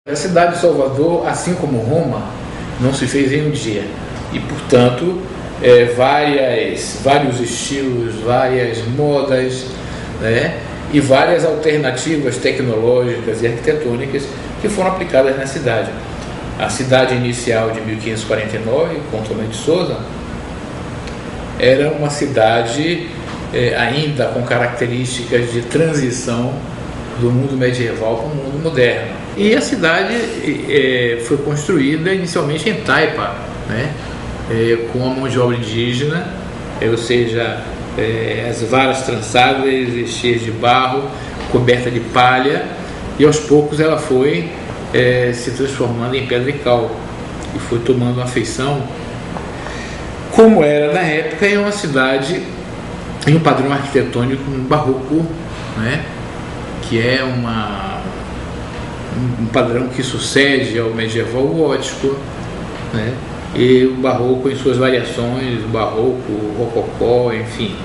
A cidade de Salvador, assim como Roma, não se fez em um dia e, portanto, vários estilos, várias modas, né, e várias alternativas tecnológicas e arquitetônicas que foram aplicadas na cidade. A cidade inicial de 1549, com Tomé de Souza, era uma cidade ainda com características de transição do mundo medieval para o mundo moderno. E a cidade foi construída inicialmente em taipa, né? Com a mão de obra indígena, ou seja, as varas trançadas, cheias de barro, coberta de palha, e aos poucos ela foi se transformando em pedra e cal, e foi tomando uma feição, como era na época, em uma cidade em um padrão arquitetônico barroco, né? Que é um padrão que sucede ao medieval gótico, né? E o barroco em suas variações, o barroco, o rococó, enfim,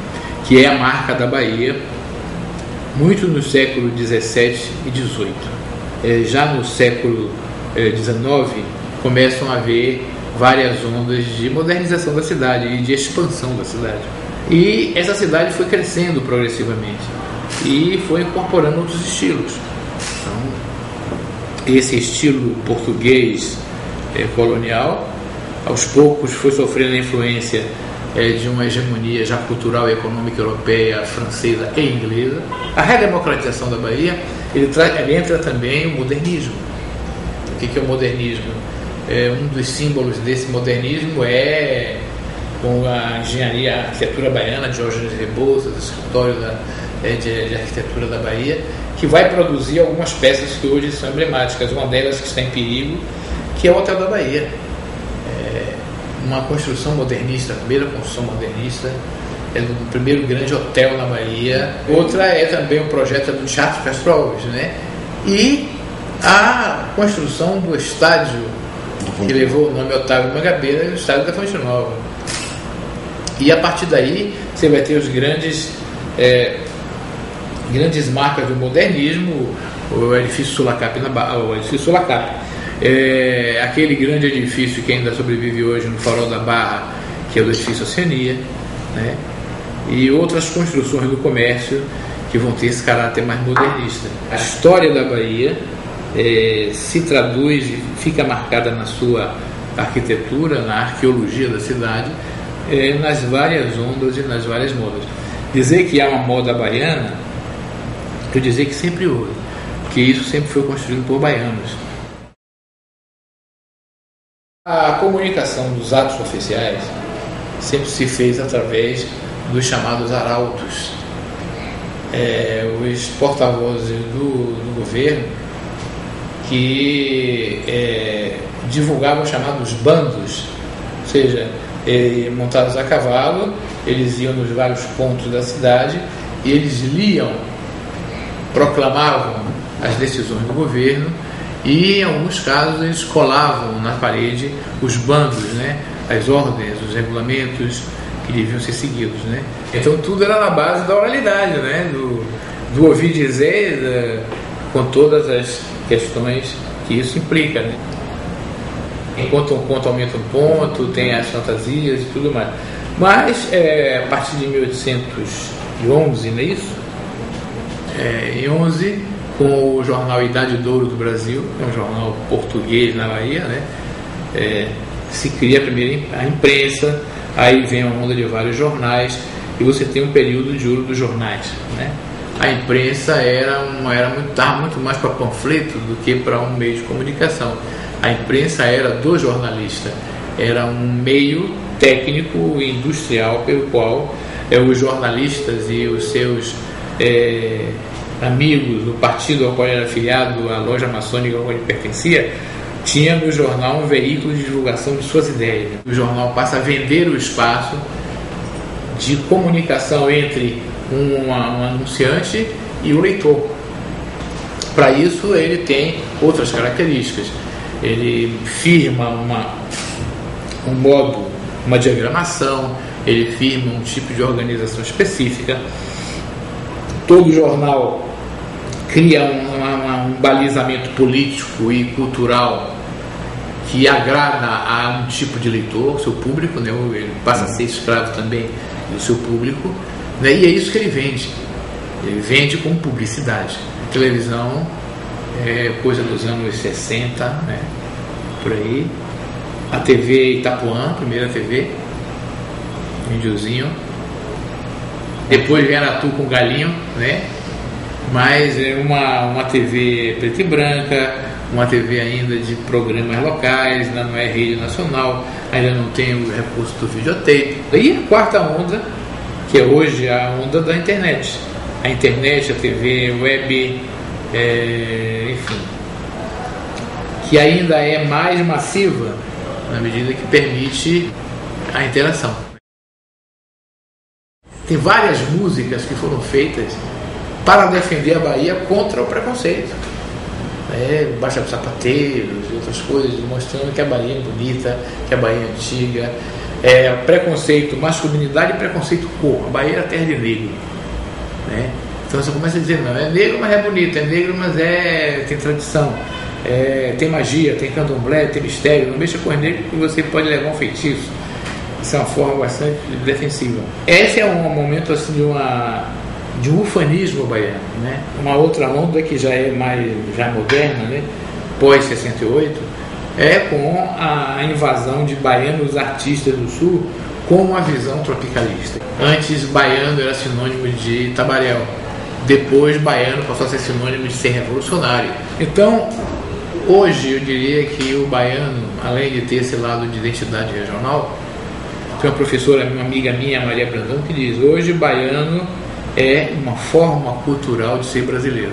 que é a marca da Bahia, muito no século XVII e XVIII. Já no século XIX começam a haver várias ondas de modernização da cidade e de expansão da cidade. E essa cidade foi crescendo progressivamente e foi incorporando outros estilos. Então, esse estilo português colonial, aos poucos foi sofrendo a influência de uma hegemonia já cultural e econômica europeia, francesa e inglesa. A redemocratização da Bahia, ele entra também o modernismo. O que é o modernismo? Um dos símbolos desse modernismo com a engenharia, a arquitetura baiana, de Diógenes Rebouças, escritório de arquitetura da Bahia, que vai produzir algumas peças que hoje são emblemáticas. Uma delas que está em perigo, que é o Hotel da Bahia. Uma construção modernista, a primeira construção modernista, do primeiro grande hotel na Bahia. Outra é também o projeto do Teatro Castro Alves, né? E a construção do estádio que levou o nome Otávio Mangabeira, o estádio da Fonte Nova. E a partir daí você vai ter os grandes marcas do modernismo, o edifício Sulacap aquele grande edifício que ainda sobrevive hoje no Farol da Barra, que é o edifício Oceania, né? E outras construções do comércio que vão ter esse caráter mais modernista. A história da Bahia se traduz e fica marcada na sua arquitetura, na arqueologia da cidade, nas várias ondas e nas várias modas. Dizer que há uma moda baiana, eu dizer que sempre houve, que isso sempre foi construído por baianos. A comunicação dos atos oficiais sempre se fez através dos chamados arautos. Os porta-vozes do governo que divulgavam os chamados bandos, ou seja, montados a cavalo, eles iam nos vários pontos da cidade e eles liam, proclamavam as decisões do governo e, em alguns casos, eles colavam na parede os bandos, né? As ordens, os regulamentos que deviam ser seguidos, né? Então tudo era na base da oralidade, né? Do ouvir dizer, com todas as questões que isso implica, né? Enquanto um ponto aumenta um ponto, tem as fantasias e tudo mais. Mas a partir de 1811, não é isso? Em 11, com o jornal Idade de Ouro do Brasil, que é um jornal português na Bahia, né? Se cria a imprensa, aí vem uma onda de vários jornais e você tem um período de ouro dos jornais, né? A imprensa era muito mais para panfleto do que para um meio de comunicação. A imprensa era do jornalista, era um meio técnico e industrial pelo qual os jornalistas e os seus amigos do partido ao qual era afiliado, a loja maçônica ao qual ele pertencia, tinha no jornal um veículo de divulgação de suas ideias. O jornal passa a vender o espaço de comunicação entre um anunciante e o leitor. Para isso ele tem outras características. Ele firma um modo, uma diagramação, ele firma um tipo de organização específica. Todo jornal cria um balizamento político e cultural que agrada a um tipo de leitor, seu público, né? Ele passa a ser escravo também do seu público, né? E é isso que ele vende. Ele vende com publicidade. A televisão é coisa dos anos 60, né? Por aí. A TV Itapuã, primeira TV, videozinho. Depois vem Aratu com Galinho, né? Mas é uma TV preta e branca, uma TV ainda de programas locais, ainda não é rede nacional, ainda não tem o recurso do videotape. E a quarta onda, que é hoje a onda da internet. A internet, a TV, web, enfim, que ainda é mais massiva na medida que permite a interação. Tem várias músicas que foram feitas para defender a Bahia contra o preconceito. Baixa dos Sapateiros e outras coisas, mostrando que a Bahia é bonita, que a Bahia é antiga. Preconceito, masculinidade e preconceito cor. A Bahia era terra de negro, né? Então você começa a dizer, não, é negro, mas é bonito, é negro, mas tem tradição, tem magia, tem candomblé, tem mistério. Não mexa com os negros que você pode levar um feitiço. Isso é uma forma bastante defensiva. Esse é um momento assim de um ufanismo baiano, né? Uma outra onda que já é já moderna, né? Pós 68, é com a invasão de baianos artistas do sul com uma visão tropicalista. Antes, baiano era sinônimo de tabaréu. Depois, baiano passou a ser sinônimo de ser revolucionário. Então, hoje eu diria que o baiano, além de ter esse lado de identidade regional, tem uma professora, uma amiga minha, Maria Brandão, que diz: hoje baiano é uma forma cultural de ser brasileiro.